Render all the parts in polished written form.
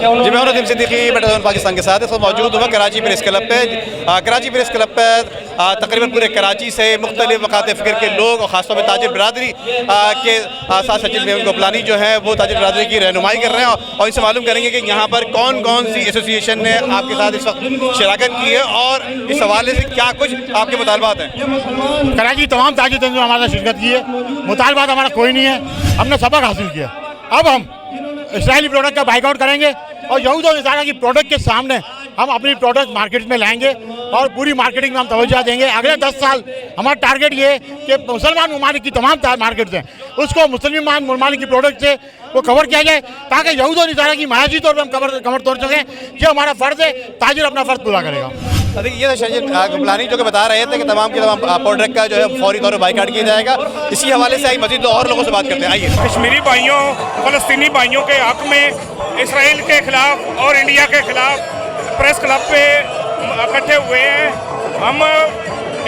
जी मैं हूं सिद्दीकी बेटा पाकिस्तान के साथ इस वक्त मौजूद हूँ कराची प्रेस क्लब पे। कराची प्रेस क्लब पे तकरीबन पूरे कराची से मुख्तलिफ वक़ात फ़िक्र के लोग और ख़ासतौर पर ताजिर बरदरी के साथ सचिव मेमन गोपलानी जो है वो ताजिर बरदरी की रहनुमाई कर रहे हैं और इनसे मालूम करेंगे कि यहाँ पर कौन कौन सी एसोसिएशन ने आपके साथ इस वक्त शिराकत की है और इस हवाले से क्या कुछ आपके मुतालबात हैं। कराची तमाम ताजिर तंजीम हमारे साथ शिरकत की है। मुतालबात हमारा कोई नहीं है, हमने सबक हासिल किया। अब हम इसराइली प्रोडक्ट का बाइकआउट करेंगे और यहूद और नसारा की प्रोडक्ट के सामने हम अपनी प्रोडक्ट मार्केट में लाएंगे और पूरी मार्केटिंग में हम तवज्जो देंगे। अगले 10 साल हमारा टारगेट ये है कि मुसलमान ममालिक की तमाम मार्केट्स हैं उसको मुसलमान ममालिक की प्रोडक्ट से वो कवर किया जाए ताकि यहूद और नसारा की मायाजी तौर पर हम कमर तोड़ सकें। ये हमारा फ़र्ज़ है, ताजिर अपना फ़र्ज़ पूरा करेगा। देखिए ये सचिव गोपलानी जो कि बता रहे थे कि तमाम के तमाम प्रोडक्ट का जो है फौरी तौर पर बाइकाट किया जाएगा। इसी हवाले से आई मजीद और लोगों से बात करते हैं। आइए। कश्मीरी भाइयों फ़लस्तीनी भाइयों के हक़ में इसराइल के ख़िलाफ़ और इंडिया के ख़िलाफ़ प्रेस क्लब पे इकट्ठे हुए हैं। हम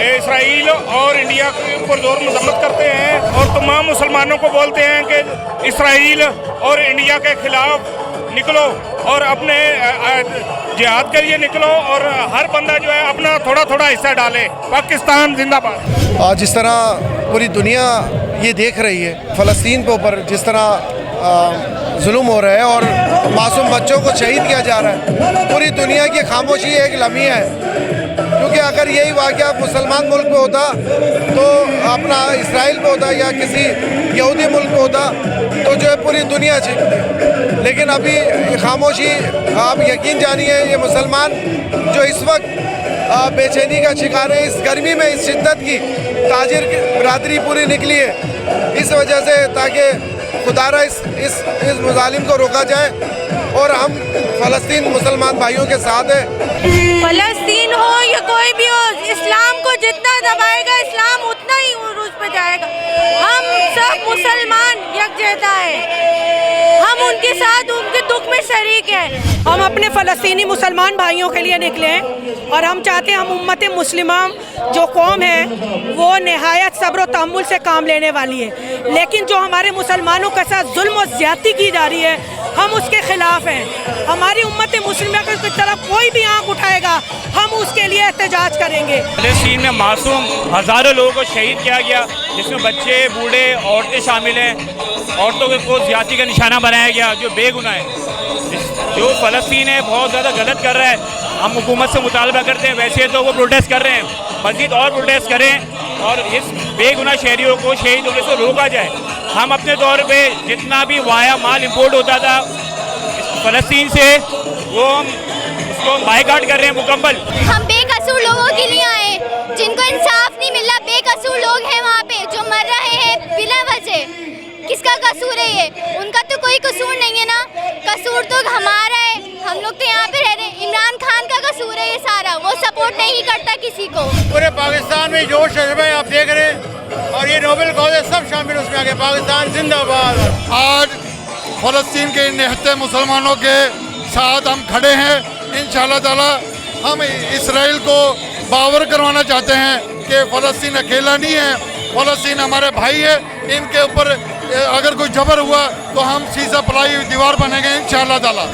इसराइल और इंडिया की पुरजोर मजम्मत करते हैं और तमाम मुसलमानों को बोलते हैं कि इसराइल और इंडिया के ख़िलाफ़ निकलो और अपने जिहाद के लिए निकलो और हर बंदा जो है अपना थोड़ा थोड़ा हिस्सा डाले। पाकिस्तान जिंदाबाद। और जिस तरह पूरी दुनिया ये देख रही है फ़लस्तीन के ऊपर जिस तरह जुल्म हो रहा है और मासूम बच्चों को शहीद किया जा रहा है, पूरी दुनिया की खामोशी एक लम्हा है। क्योंकि अगर यही वाक़या मुसलमान मुल्क में होता तो अपना इसराइल में होता या किसी यहूदी मुल्क में होता तो जो है पूरी दुनिया चीखती। लेकिन अभी खामोशी, आप यकीन जानिए ये मुसलमान जो इस वक्त बेचैनी का शिकार है इस गर्मी में, इस शिद्दत की ताजिर की बरादरी पूरी निकली है इस वजह से ताकि खुदारा इस मुजालिम को रोका जाए और हम फ़लस्तीन मुसलमान भाइयों के साथ हैं। फ़लस्तीन हो या कोई भी हो, इस्लाम को जितना दबाएगा इस्लाम उतना ही उरूज पे जाएगा। हम सब मुसलमान यकजहता है, हम उनके साथ उनके दुख में शरीक हैं। हम अपने फ़लस्तीनी मुसलमान भाइयों के लिए निकले हैं और हम चाहते हैं हम उम्मत मुस्लिमा जो कौम है वो नहायत सब्र और तहम्मुल से काम लेने वाली है, लेकिन जो हमारे मुसलमानों के साथ जुल्म और ज़्यादती की जा रही है हम उसके ख़िलाफ़ हैं। हमारी उम्मत मुस्लिमा की तरफ कोई भी आँख उठाएगा हम उसके लिए एहतजाज करेंगे। फ़लस्तीन में मासूम हज़ारों लोगों को शहीद किया गया जिसमें बच्चे, बूढ़े, औरतें शामिल हैं। औरतों को ज़्यादती का निशाना बनाया गया जो बेगुनाह है। जो फ़लस्तीन है बहुत ज़्यादा गलत कर रहा है। हम हुकूमत से मुतालबा करते हैं, वैसे तो वो प्रोटेस्ट कर रहे हैं, मज़ीद और प्रोटेस्ट करें और इस बेगुनाह शहरियों को शहीद होने से रोका जाए। हम अपने तौर पे जितना भी वाया माल इंपोर्ट होता था फ़लस्तीन से वो हम उसको बाइकाट कर रहे हैं मुकम्मल। हम बेकसूर लोगों के लिए आए जिनको इंसाफ नहीं मिल रहा, बेकसूर लोग हैं वहाँ पे जो मर रहे हैं बिना वजह। किसका कसूर है ये? उनका तो कोई कसूर नहीं है ना, कसूर तो हमारा है। हम लोग तो यहाँ पे रह रहे हैं। इमरान खान का कसूर है ये सारा, वो सपोर्ट नहीं करता किसी को। पूरे पाकिस्तान में जोश जज्बा है आप देख रहे हैं और ये नोबेल कॉलेज सब शामिल उसमें आगे। पाकिस्तान जिंदाबाद। आज फ़लस्तीन के निहत्ते मुसलमानों के साथ हम खड़े हैं। इंशाअल्लाह ताला हम इसराइल को बावर करवाना चाहते हैं कि फ़लस्तीन अकेला नहीं है, फ़लस्तीन हमारे भाई है। इनके ऊपर अगर कोई जबर हुआ तो हम सीसा पलाई दीवार बनेंगे इंशाअल्लाह ताला।